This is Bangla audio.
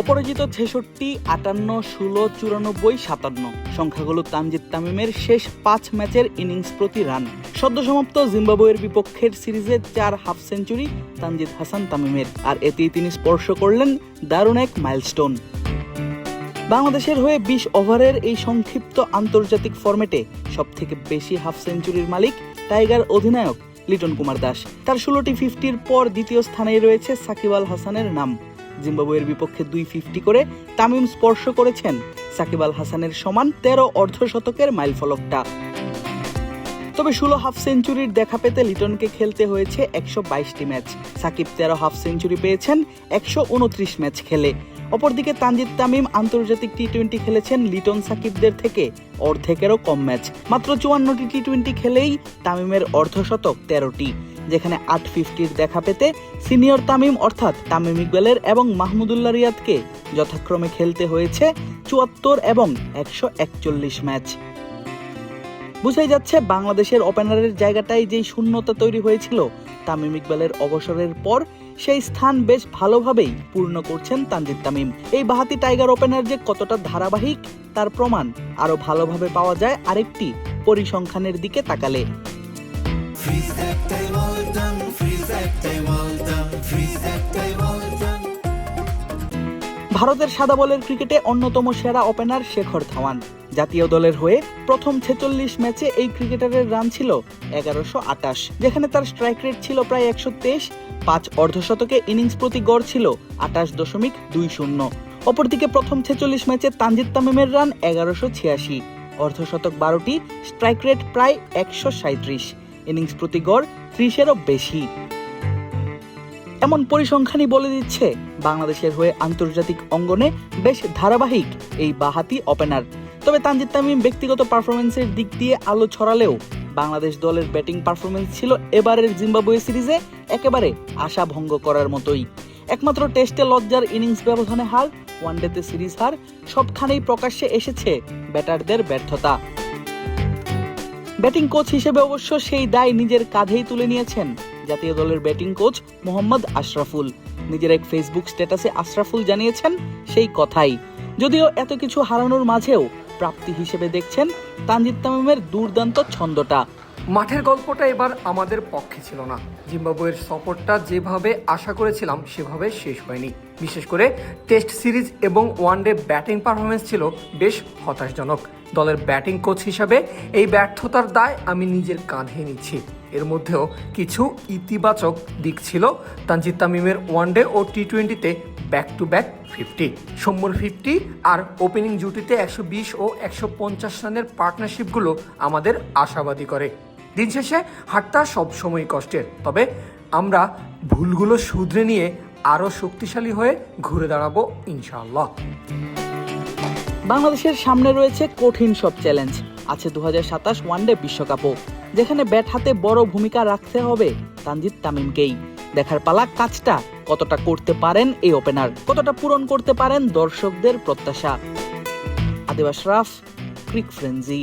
অপরাজিত ৬৬, ৫৮, ১৬, ৯৪, ৫৭ সংখ্যাগুলো তানজিদ তামিমের শেষ ৫ ম্যাচের ইনিংস প্রতি রান। সদ্য সমাপ্ত জিম্বাবুয়ের বিপক্ষের সিরিজে ৪ হাফ সেঞ্চুরি তানজিদ হাসান তামিমের, আর এতেই তিনি স্পর্শ করলেন দারুণ এক মাইলস্টোন। বাংলাদেশের হয়ে ২০ ওভারের এই সংক্ষিপ্ত আন্তর্জাতিক ফরম্যাটে সবথেকে বেশি হাফ সেঞ্চুরির মালিক টাইগার অধিনায়ক লিটন কুমার দাস। তার ১৬টি 50-র পর দ্বিতীয় স্থানেই রয়েছে সাকিব আল হাসানের নাম। জিম্বাবুয়ের বিপক্ষে ২ 50 করে তামিম স্পর্শ করেছেন সাকিব আল হাসানের সমান ১৩ অর্ধশতকের মাইলফলকটা। তবে ১৬ হাফ সেঞ্চুরির দেখা পেতে লিটনকে খেলতে হয়েছে ১২২টি ম্যাচ। সাকিব ১৩ হাফ সেঞ্চুরি পেয়েছেন ১২৯ ম্যাচ খেলে। অপরদিকে তানজিদ তামিম আন্তর্জাতিক টি-20 খেলেছেন লিটন সাকিবদের থেকে অর্ধেকেরও কম ম্যাচ। মাত্র ৫৪টি টি-20 খেলেই তামিমের অর্ধশতক ১৩টি, যেখানে ৮ 50-র দেখা পেতে সিনিয়র তামিম অর্থাৎ তামিম ইকবালের এবং মাহমুদুল্লাহ রিয়াদকে যথাক্রমে খেলতে হয়েছে ৭৪ এবং ১৪১ ম্যাচ। বুঝাই যাচ্ছে বাংলাদেশের ওপেনারের জায়গাটাই যেই শূন্যতা তৈরি হয়েছিল তামিম ইকবালের অবসরের পর, সেই স্থান বেশ ভালোভাবেই পূর্ণ করছেন তানজিদ তামিম। এই বাঁহাতি টাইগার ওপেনার যে কতটা ধারাবাহিক তার প্রমাণ আরো ভালোভাবে পাওয়া যায় আরেকটি পরিসংখ্যানের দিকে তাকালে। ভারতের সাদা বলের ক্রিকেটে অন্যতম সেরা ওপেনার শেখর ধাওয়ান। জাতীয় দলের হয়ে প্রথম ৪৬ ম্যাচে এই ক্রিকেটারের রান ছিল ১১২৮, যেখানে তার স্ট্রাইক রেট ছিল প্রায় ১২৩। ৫ অর্ধশতকে ইনিংস প্রতি গড় ছিল ২৮.২০। অপরদিকে প্রথম ৪৬ ম্যাচে তানজিদ তামিমের রান ১১৮৬, অর্ধশতক ১২টি, স্ট্রাইক রেট প্রায় ১৩৭, ইনিংস প্রতি গড় ৩০-এরও বেশি। এমন পরিসংখ্যানই বলে দিচ্ছে বাংলাদেশের হয়ে আন্তর্জাতিক অঙ্গনে বেশ ধারাবাহিক এই বাঁহাতি ওপেনার। তবে তানজিদ তামিম ব্যক্তিগত পারফরমেন্সের দিক দিয়ে আলো ছড়ালেও বাংলাদেশ দলের ব্যাটিং পারফরমেন্স ছিল এবারের জিম্বাবুয়ে সিরিজে একেবারে আশা ভঙ্গ করার মতোই। একমাত্র টেস্টে লজ্জার ইনিংস ব্যবধানে হার, ওয়ানডেতে সিরিজ হার, সবখানেই প্রকাশ্যে এসেছে ব্যাটারদের ব্যর্থতা। ব্যাটিং কোচ হিসেবে অবশ্য সেই দায় নিজের কাঁধেই তুলে নিয়েছেন জাতীয় দলের ব্যাটিং কোচ মোহাম্মদ আশরাফুল। নিজের এক ফেসবুক স্ট্যাটাসে আশরাফুল জানিয়েছেন সেই কথাই। যদিও এত কিছু হারানোর মাঝেও প্রাপ্তি হিসেবে দেখছেন তানজিদ তামিমের দুর্দান্ত ছন্দটা। মাঠের গল্পটা এবার আমাদের পক্ষে ছিল না। জিম্বাবুয়ের সফরটা যেভাবে আশা করেছিলাম সেভাবে শেষ হয়নি। বিশেষ করে টেস্ট সিরিজ এবং ওয়ানডে ব্যাটিং পারফরমেন্স ছিল বেশ হতাশজনক। দলের ব্যাটিং কোচ হিসাবে এই ব্যর্থতার দায় আমি নিজের কাঁধে নিচ্ছি। এর মধ্যেও কিছু ইতিবাচক দিক ছিল। তানজিদ তামিমের ওয়ানডে ও টি-20তে ব্যাক টু ব্যাক 50, সৌম্যর 50 আর ওপেনিং জুটিতে ১২০ ও ১৫০ রানের পার্টনারশিপগুলো আমাদের আশাবাদী করে। দিন শেষে হারটা সবসময় কষ্টের, তবে আমরা ভুলগুলো শুধরে নিয়ে আরও শক্তিশালী হয়ে ঘুরে দাঁড়াবো ইনশাআল্লাহ। বাংলাদেশের সামনে রয়েছে কঠিন সব চ্যালেঞ্জ। আছে ২০২৭ ওয়ানডে বিশ্বকাপও, যেখানে ব্যাট হাতে বড় ভূমিকা রাখতে হবে তানজিদ তামিমকেই। দেখার পালা কাজটা কতটা করতে পারেন এই ওপেনার, কতটা পূরণ করতে পারেন দর্শকদের প্রত্যাশা। আদিব আশরাফ, ক্রিক ফ্রেন্জি।